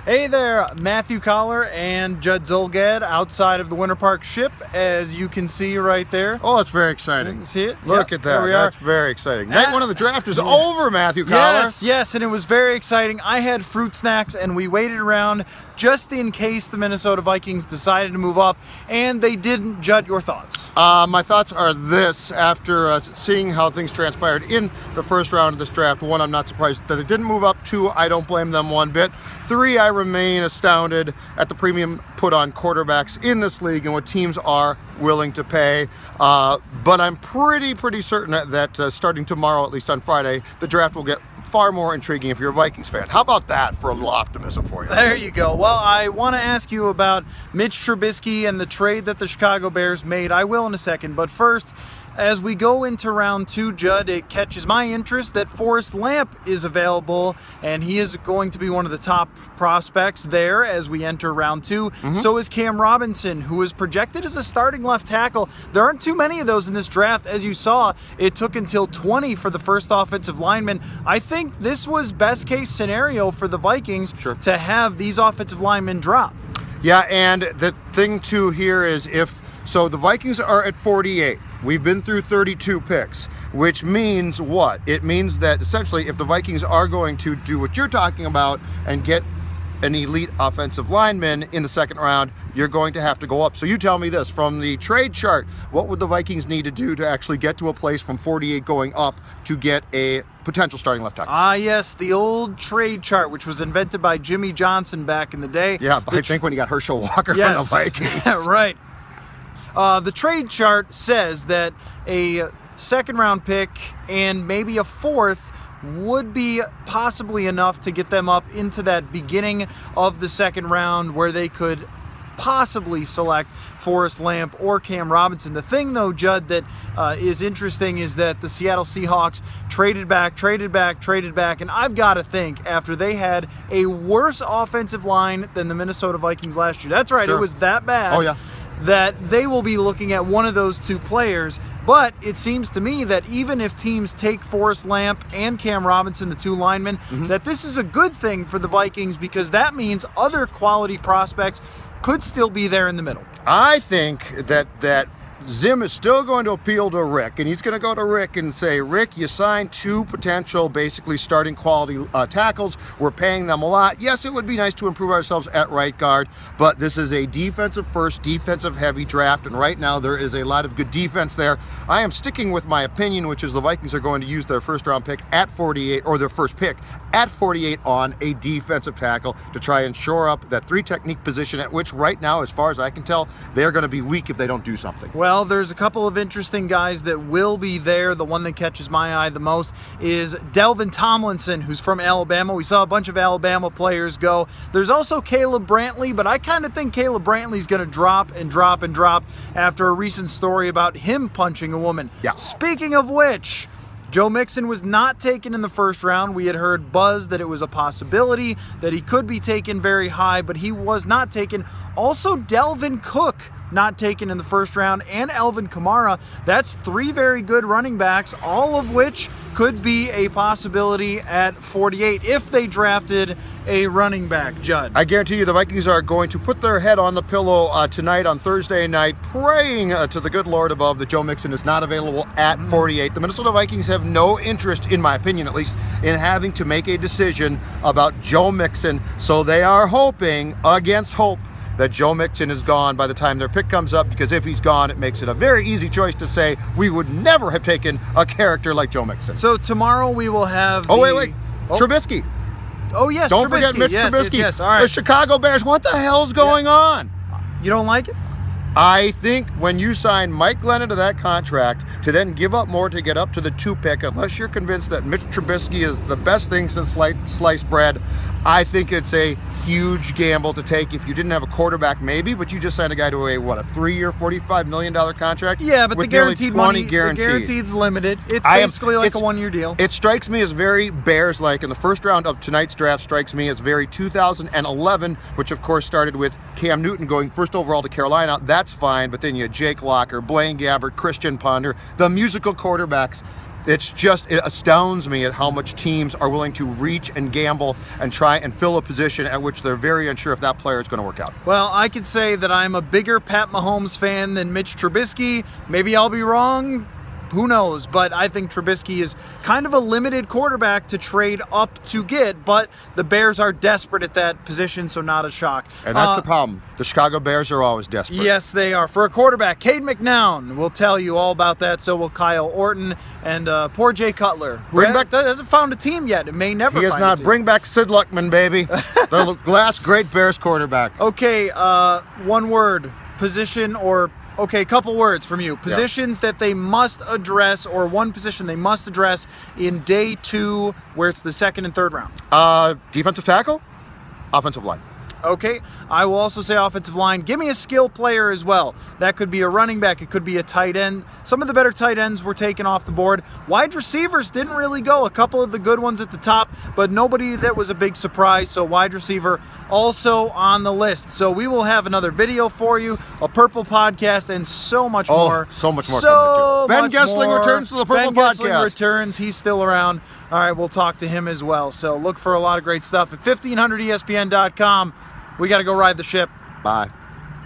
Hey there, Matthew Coller and Judd Zulgad outside of the Winter Park ship, as you can see right there. Oh, it's very exciting. You see it? Look at that. That's very exciting. Night one of the draft is over, Matthew Coller. Yes, and it was very exciting. I had fruit snacks, and we waited around just in case the Minnesota Vikings decided to move up, and they didn't. Judd, your thoughts? My thoughts are this. After seeing how things transpired in the first round of this draft, one, I'm not surprised that they didn't move up. Two, I don't blame them one bit. Three, I remain astounded at the premium put on quarterbacks in this league and what teams are willing to pay. But I'm pretty certain that starting tomorrow, at least on Friday, the draft will get far more intriguing if you're a Vikings fan. How about that for a little optimism for you? There you go. Well, I want to ask you about Mitch Trubisky and the trade that the Chicago Bears made. I will in a second, but first, as we go into round two, Judd, it catches my interest that Forrest Lamp is available, and he is going to be one of the top prospects there as we enter round two. So is Cam Robinson, who is projected as a starting left tackle. There aren't too many of those in this draft. As you saw, it took until 20 for the first offensive lineman. I think this was best case scenario for the Vikings to have these offensive linemen drop. Yeah, and the thing too here is so the Vikings are at 48. We've been through 32 picks, which means what? It means that essentially if the Vikings are going to do what you're talking about and get an elite offensive lineman in the second round, you're going to have to go up. So you tell me this, from the trade chart, what would the Vikings need to do to actually get to a place from 48 going up to get a potential starting left tackle? Ah, yes, the old trade chart, which was invented by Jimmy Johnson back in the day. Yeah, I think when you got Herschel Walker from the Vikings. Right. The trade chart says that a second-round pick and maybe a fourth would be possibly enough to get them up into that beginning of the second round where they could possibly select Forrest Lamp or Cam Robinson. The thing, though, Judd, that is interesting is that the Seattle Seahawks traded back, and I've got to think after they had a worse offensive line than the Minnesota Vikings last year. That's right, it was that bad. Oh, yeah. That they will be looking at one of those two players. But it seems to me that even if teams take Forrest Lamp and Cam Robinson, the two linemen, that this is a good thing for the Vikings because that means other quality prospects could still be there in the middle. I think that Zim is still going to appeal to Rick, and he's going to go to Rick and say, Rick, you signed two potential, basically starting quality tackles. We're paying them a lot. Yes, it would be nice to improve ourselves at right guard, but this is a defensive first, defensive heavy draft, and right now there is a lot of good defense there. I am sticking with my opinion, which is the Vikings are going to use their first round pick at 48, or their first pick at 48 on a defensive tackle to try and shore up that three technique position at which right now, as far as I can tell, they're going to be weak if they don't do something. Well, there's a couple of interesting guys that will be there. The one that catches my eye the most is Delvin Tomlinson, who's from Alabama. We saw a bunch of Alabama players go. There's also Caleb Brantley, but I kind of think Caleb Brantley's going to drop after a recent story about him punching a woman. Yeah. Speaking of which, Joe Mixon was not taken in the first round. We had heard buzz that it was a possibility that he could be taken very high, but he was not taken. Also, Delvin Cook, not taken in the first round, and Alvin Kamara. That's three very good running backs, all of which could be a possibility at 48 if they drafted a running back, Judd. I guarantee you the Vikings are going to put their head on the pillow tonight on Thursday night, praying to the good Lord above that Joe Mixon is not available at 48. The Minnesota Vikings have no interest, in my opinion at least, in having to make a decision about Joe Mixon, so they are hoping, against hope, that Joe Mixon is gone by the time their pick comes up, because if he's gone, it makes it a very easy choice to say we would never have taken a character like Joe Mixon. So tomorrow we will have Trubisky. Oh, yes, Don't forget Mitch Trubisky. Yes. All right. The Chicago Bears. What the hell's going on? You don't like it? I think when you sign Mike Glennon to that contract to then give up more to get up to the 2 pick, unless you're convinced that Mitch Trubisky is the best thing since sliced bread, I think it's a huge gamble to take if you didn't have a quarterback, maybe, but you just signed a guy to a 3-year, $45 million contract? Yeah, but the guaranteed money, guaranteed. The guaranteed's limited. It's basically like a one-year deal. It strikes me as very Bears-like, and the first round of tonight's draft strikes me as very 2011, which of course started with Cam Newton going first overall to Carolina. That's fine, but then you had Jake Locker, Blaine Gabbert, Christian Ponder, the musical quarterbacks. it astounds me at how much teams are willing to reach and gamble and try and fill a position at which they're very unsure if that player is going to work out. Well, I could say that I'm a bigger Pat Mahomes fan than Mitch Trubisky. Maybe I'll be wrong. Who knows? But I think Trubisky is kind of a limited quarterback to trade up to get, but the Bears are desperate at that position, so not a shock. And that's the problem. The Chicago Bears are always desperate. Yes, they are. For a quarterback, Cade McNown will tell you all about that, so will Kyle Orton and poor Jay Cutler, who hasn't found a team yet. It may never He has find a not. team. Bring back Sid Luckman, baby. The last great Bears quarterback. Okay, one word, position or... Okay, couple words from you. Positions that they must address, or one position they must address in day 2, where it's the second and third round. Defensive tackle, offensive line. Okay, I will also say offensive line. Give me a skill player as well. That could be a running back. It could be a tight end. Some of the better tight ends were taken off the board. Wide receivers didn't really go. A couple of the good ones at the top, but nobody that was a big surprise. So wide receiver also on the list. So we will have another video for you, a Purple podcast, and so much more. So much more. So Ben much Gessling more. returns to the Purple Ben podcast. Gessling returns. He's still around. All right, we'll talk to him as well. So look for a lot of great stuff at 1500ESPN.com. We got to go ride the ship. Bye.